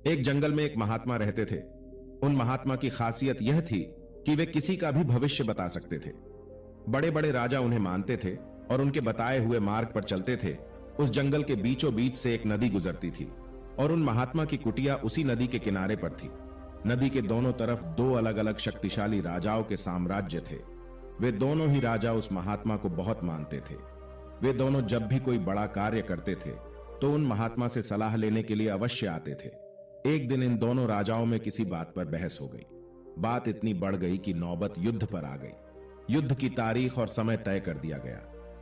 एक जंगल में एक महात्मा रहते थे। उन महात्मा की खासियत यह थी कि वे किसी का भी भविष्य बता सकते थे। बड़े बड़े राजा उन्हें मानते थे और उनके बताए हुए मार्ग पर चलते थे। उस जंगल के बीचों बीच से एक नदी गुजरती थी और उन महात्मा की कुटिया उसी नदी के किनारे पर थी। नदी के दोनों तरफ दो अलग अलग शक्तिशाली राजाओं के साम्राज्य थे। वे दोनों ही राजा उस महात्मा को बहुत मानते थे। वे दोनों जब भी कोई बड़ा कार्य करते थे तो उन महात्मा से सलाह लेने के लिए अवश्य आते थे। एक दिन इन दोनों राजाओं में किसी बात पर बहस हो गई। बात इतनी बढ़ गई कि नौबत युद्ध पर आ गई। युद्ध की तारीख और समय तय कर दिया गया।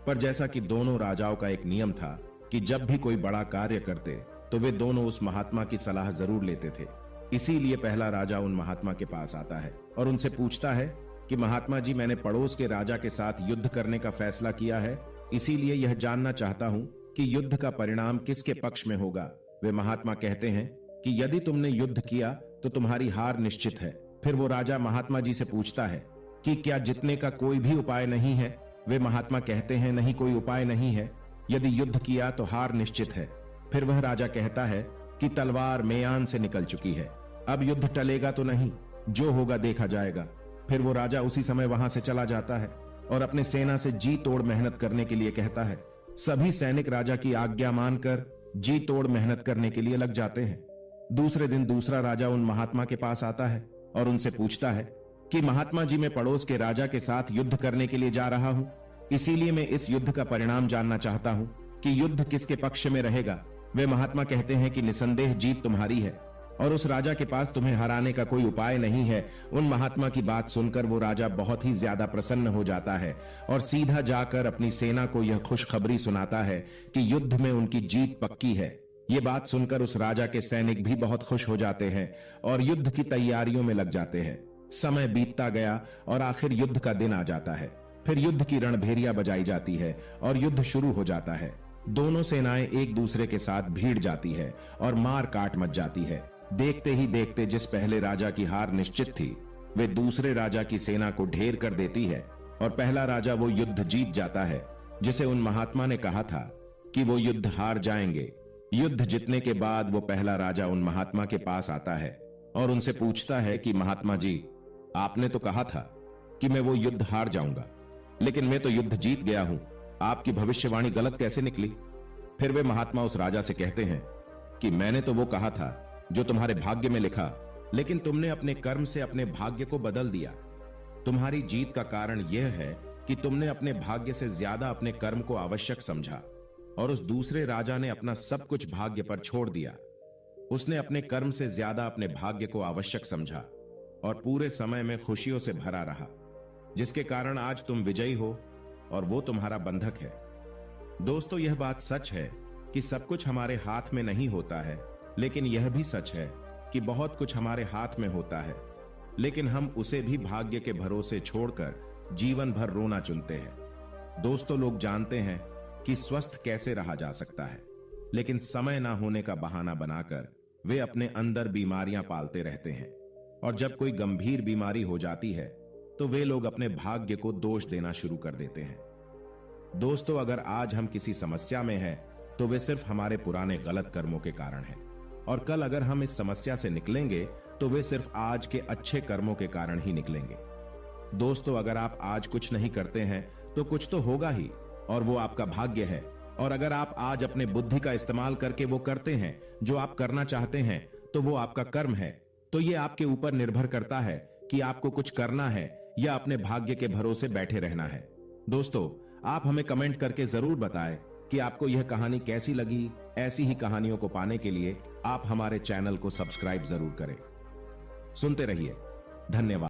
पर जैसा कि दोनों राजाओं का एक नियम था कि जब भी कोई बड़ा कार्य करते तो वे दोनों उस महात्मा की सलाह जरूर लेते थे। इसीलिए पहला राजा उन महात्मा के पास आता है और उनसे पूछता है कि महात्मा जी, मैंने पड़ोस के राजा के साथ युद्ध करने का फैसला किया है, इसीलिए यह जानना चाहता हूं कि युद्ध का परिणाम किसके पक्ष में होगा। वे महात्मा कहते हैं कि यदि तुमने युद्ध किया तो तुम्हारी हार निश्चित है। फिर वो राजा महात्मा जी से पूछता है कि क्या जीतने का कोई भी उपाय नहीं है। वे महात्मा कहते हैं नहीं, कोई उपाय नहीं है। यदि युद्ध किया तो हार निश्चित है। फिर वह राजा कहता है कि तलवार मेयान से निकल चुकी है, अब युद्ध टलेगा तो नहीं, जो होगा देखा जाएगा। फिर वो राजा उसी समय वहां से चला जाता है और अपने सेना से जी तोड़ मेहनत करने के लिए कहता है। सभी सैनिक राजा की आज्ञा मानकर जी तोड़ मेहनत करने के लिए लग जाते हैं। दूसरे दिन दूसरा राजा उन महात्मा के पास आता है और उनसे पूछता है कि महात्मा जी, मैं पड़ोस के राजा के साथ युद्ध करने के लिए जा रहा हूं, इसीलिए मैं इस युद्ध का परिणाम जानना चाहता हूं कि युद्ध किसके पक्ष में रहेगा। वे महात्मा कहते हैं कि निसंदेह जीत तुम्हारी है और उस राजा के पास तुम्हें हराने का कोई उपाय नहीं है। उन महात्मा की बात सुनकर वो राजा बहुत ही ज्यादा प्रसन्न हो जाता है और सीधा जाकर अपनी सेना को यह खुशखबरी सुनाता है कि युद्ध में उनकी जीत पक्की है। ये बात सुनकर उस राजा के सैनिक भी बहुत खुश हो जाते हैं और युद्ध की तैयारियों में लग जाते हैं। समय बीतता गया और आखिर युद्ध का दिन आ जाता है। फिर युद्ध की रणभेरिया बजाई जाती है और युद्ध शुरू हो जाता है। दोनों सेनाएं एक दूसरे के साथ भीड़ जाती है और मार काट मच जाती है। देखते ही देखते जिस पहले राजा की हार निश्चित थी, वे दूसरे राजा की सेना को ढेर कर देती है और पहला राजा वो युद्ध जीत जाता है जिसे उन महात्मा ने कहा था कि वो युद्ध हार जाएंगे। युद्ध जीतने के बाद वो पहला राजा उन महात्मा के पास आता है और उनसे पूछता है कि महात्मा जी, आपने तो कहा था कि मैं वो युद्ध हार जाऊंगा, लेकिन मैं तो युद्ध जीत गया हूं। आपकी भविष्यवाणी गलत कैसे निकली। फिर वे महात्मा उस राजा से कहते हैं कि मैंने तो वो कहा था जो तुम्हारे भाग्य में लिखा, लेकिन तुमने अपने कर्म से अपने भाग्य को बदल दिया। तुम्हारी जीत का कारण यह है कि तुमने अपने भाग्य से ज्यादा अपने कर्म को आवश्यक समझा और उस दूसरे राजा ने अपना सब कुछ भाग्य पर छोड़ दिया। उसने अपने कर्म से ज्यादा अपने भाग्य को आवश्यक समझा और पूरे समय में खुशियों से भरा रहा, जिसके कारण आज तुम विजयी हो और वो तुम्हारा बंधक है। दोस्तों, यह बात सच है कि सब कुछ हमारे हाथ में नहीं होता है, लेकिन यह भी सच है कि बहुत कुछ हमारे हाथ में होता है, लेकिन हम उसे भी भाग्य के भरोसे छोड़कर जीवन भर रोना चुनते हैं। दोस्तों, लोग जानते हैं कि स्वस्थ कैसे रहा जा सकता है, लेकिन समय ना होने का बहाना बनाकर वे अपने अंदर बीमारियां पालते रहते हैं और जब कोई गंभीर बीमारी हो जाती है तो वे लोग अपने भाग्य को दोष देना शुरू कर देते हैं। दोस्तों, अगर आज हम किसी समस्या में हैं तो वे सिर्फ हमारे पुराने गलत कर्मों के कारण हैं और कल अगर हम इस समस्या से निकलेंगे तो वे सिर्फ आज के अच्छे कर्मों के कारण ही निकलेंगे। दोस्तों, अगर आप आज कुछ नहीं करते हैं तो कुछ तो होगा ही और वो आपका भाग्य है। और अगर आप आज अपने बुद्धि का इस्तेमाल करके वो करते हैं जो आप करना चाहते हैं तो वो आपका कर्म है। तो ये आपके ऊपर निर्भर करता है कि आपको कुछ करना है या अपने भाग्य के भरोसे बैठे रहना है। दोस्तों, आप हमें कमेंट करके जरूर बताएं कि आपको यह कहानी कैसी लगी। ऐसी ही कहानियों को पाने के लिए आप हमारे चैनल को सब्सक्राइब जरूर करें। सुनते रहिए। धन्यवाद।